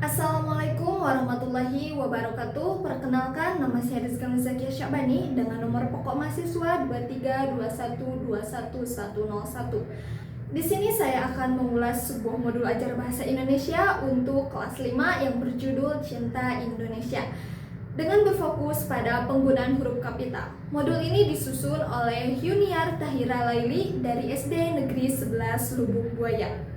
Assalamualaikum warahmatullahi wabarakatuh. Perkenalkan, nama saya Rizka Zakia Syabani dengan nomor pokok mahasiswa 232121101. Di sini saya akan mengulas sebuah modul ajar bahasa Indonesia untuk kelas 5 yang berjudul Cinta Indonesia dengan berfokus pada penggunaan huruf kapital. Modul ini disusun oleh Yuniar Tahira Laili dari SD Negeri 11 Lubuk Buaya.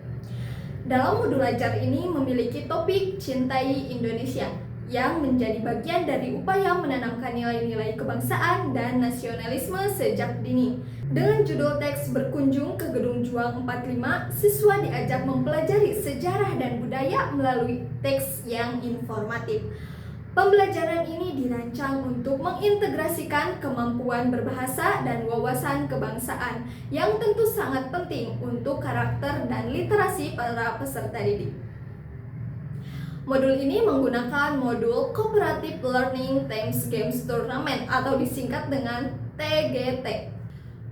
Dalam modul ajar ini memiliki topik Cintai Indonesia yang menjadi bagian dari upaya menanamkan nilai-nilai kebangsaan dan nasionalisme sejak dini. Dengan judul teks Berkunjung ke Gedung Juang 45, siswa diajak mempelajari sejarah dan budaya melalui teks yang informatif. Pembelajaran ini dirancang untuk mengintegrasikan kemampuan berbahasa dan wawasan kebangsaan yang tentu sangat penting untuk karakter dan literasi para peserta didik. Modul ini menggunakan modul Cooperative Learning Themes Games Tournament atau disingkat dengan TGT.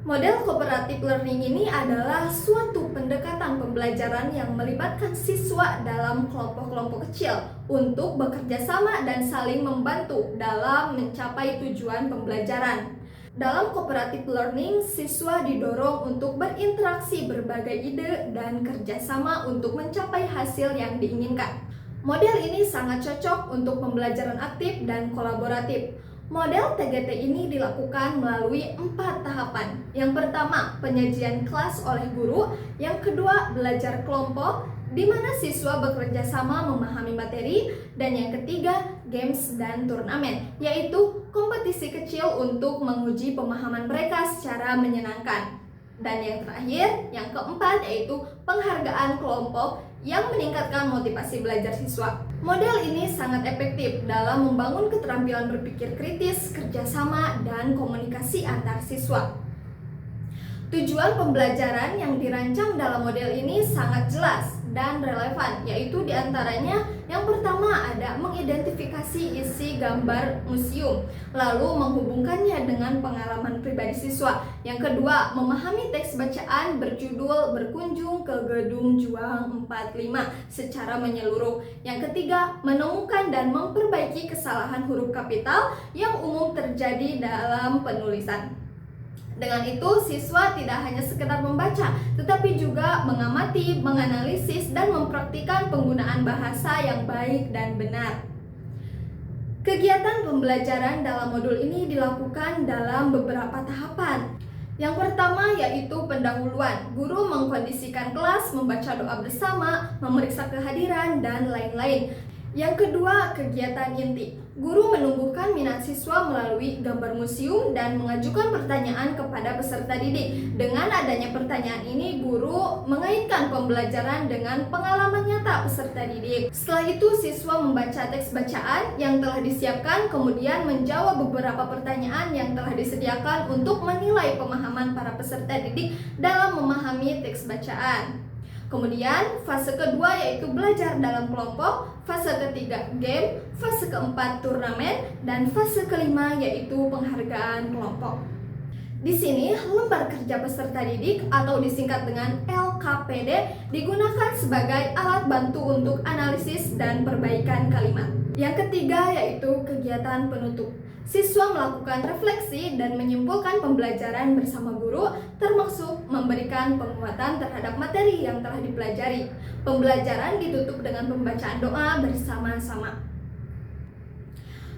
Model cooperative learning ini adalah suatu pendekatan pembelajaran yang melibatkan siswa dalam kelompok-kelompok kecil untuk bekerja sama dan saling membantu dalam mencapai tujuan pembelajaran. Dalam cooperative learning, siswa didorong untuk berinteraksi berbagai ide dan kerjasama untuk mencapai hasil yang diinginkan. Model ini sangat cocok untuk pembelajaran aktif dan kolaboratif. Model TGT ini dilakukan melalui 4 tahapan. Yang pertama, penyajian kelas oleh guru. Yang kedua, belajar kelompok, di mana siswa bekerja sama memahami materi. Dan yang ketiga, games dan turnamen, yaitu kompetisi kecil untuk menguji pemahaman mereka secara menyenangkan. Dan yang terakhir, yang keempat, yaitu penghargaan kelompok yang meningkatkan motivasi belajar siswa. Model ini sangat efektif dalam membangun keterampilan berpikir kritis, kerjasama, dan komunikasi antar siswa. Tujuan pembelajaran yang dirancang dalam model ini sangat jelas dan relevan, yaitu diantaranya yang pertama ada mengidentifikasi isi gambar museum, lalu menghubungkannya dengan pengalaman pribadi siswa. Yang kedua, memahami teks bacaan berjudul Berkunjung ke Gedung Juang 45 secara menyeluruh. Yang ketiga, menemukan dan memperbaiki kesalahan huruf kapital yang umum terjadi dalam penulisan. Dengan itu, siswa tidak hanya sekedar membaca, tetapi juga mengamati, menganalisis, dan mempraktikkan penggunaan bahasa yang baik dan benar. Kegiatan pembelajaran dalam modul ini dilakukan dalam beberapa tahapan. Yang pertama yaitu pendahuluan. Guru mengkondisikan kelas, membaca doa bersama, memeriksa kehadiran, dan lain-lain. Yang kedua, kegiatan inti. Guru menumbuhkan minat siswa melalui gambar museum dan mengajukan pertanyaan kepada peserta didik. Dengan adanya pertanyaan ini, guru mengaitkan pembelajaran dengan pengalaman nyata peserta didik. Setelah itu, siswa membaca teks bacaan yang telah disiapkan, kemudian menjawab beberapa pertanyaan yang telah disediakan untuk menilai pemahaman para peserta didik dalam memahami teks bacaan. Kemudian fase kedua yaitu belajar dalam kelompok, fase ketiga game, fase keempat turnamen, dan fase kelima yaitu penghargaan kelompok. Di sini lembar kerja peserta didik atau disingkat dengan LKPD digunakan sebagai alat bantu untuk analisis dan perbaikan kalimat. Yang ketiga yaitu kegiatan penutup. Siswa melakukan refleksi dan menyimpulkan pembelajaran bersama guru, termasuk memberikan penguatan terhadap materi yang telah dipelajari. Pembelajaran ditutup dengan pembacaan doa bersama-sama.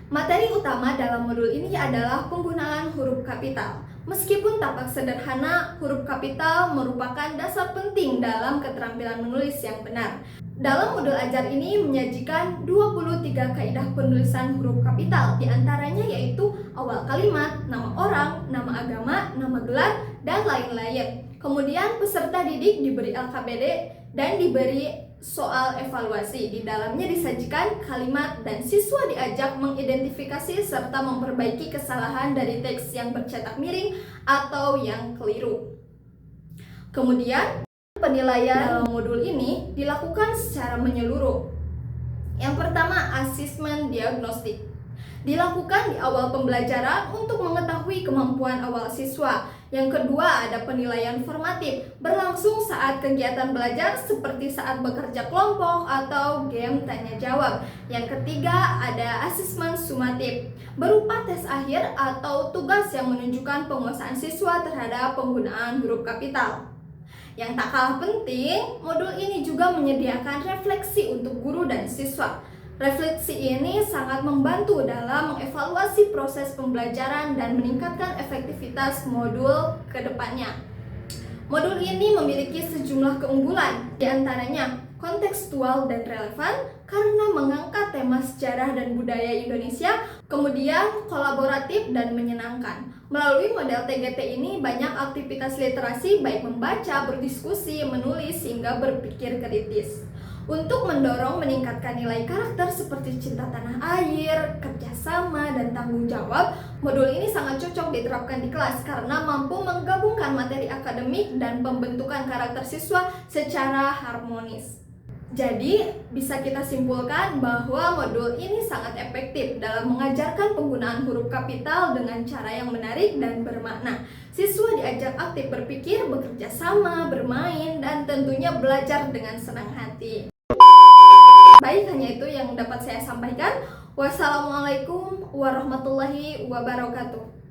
Materi utama dalam modul ini adalah penggunaan huruf kapital. Meskipun tampak sederhana, huruf kapital merupakan dasar penting dalam keterampilan menulis yang benar. Dalam modul ajar ini menyajikan 23 kaidah penulisan huruf kapital, diantaranya yaitu awal kalimat, nama orang, nama agama, nama gelar, dan lain-lain. Kemudian peserta didik diberi LKPD dan diberi soal evaluasi. Di dalamnya disajikan kalimat dan siswa diajak mengidentifikasi serta memperbaiki kesalahan dari teks yang bercetak miring atau yang keliru. Kemudian penilaian dalam modul ini dilakukan secara menyeluruh. Yang pertama, asesmen diagnostik. Dilakukan di awal pembelajaran untuk mengetahui kemampuan awal siswa. Yang kedua, ada penilaian formatif, berlangsung saat kegiatan belajar seperti saat bekerja kelompok atau game tanya jawab. Yang ketiga, ada asesmen sumatif, berupa tes akhir atau tugas yang menunjukkan penguasaan siswa terhadap penggunaan huruf kapital. Yang tak kalah penting, modul ini juga menyediakan refleksi untuk guru dan siswa. Refleksi ini sangat membantu dalam mengevaluasi proses pembelajaran dan meningkatkan efektivitas modul ke depannya. Modul ini memiliki sejumlah keunggulan, di antaranya kontekstual dan relevan karena mengangkat tema sejarah dan budaya Indonesia, kemudian kolaboratif dan menyenangkan. Melalui model TGT ini banyak aktivitas literasi baik membaca, berdiskusi, menulis, hingga berpikir kritis. Untuk mendorong meningkatkan nilai karakter seperti cinta tanah air, kerjasama, dan tanggung jawab, modul ini sangat cocok diterapkan di kelas karena mampu menggabungkan materi akademik dan pembentukan karakter siswa secara harmonis. Jadi, bisa kita simpulkan bahwa modul ini sangat efektif dalam mengajarkan penggunaan huruf kapital dengan cara yang menarik dan bermakna. Siswa diajak aktif berpikir, bekerja sama, bermain, dan tentunya belajar dengan senang hati. Baik, hanya itu yang dapat saya sampaikan. Wassalamualaikum warahmatullahi wabarakatuh.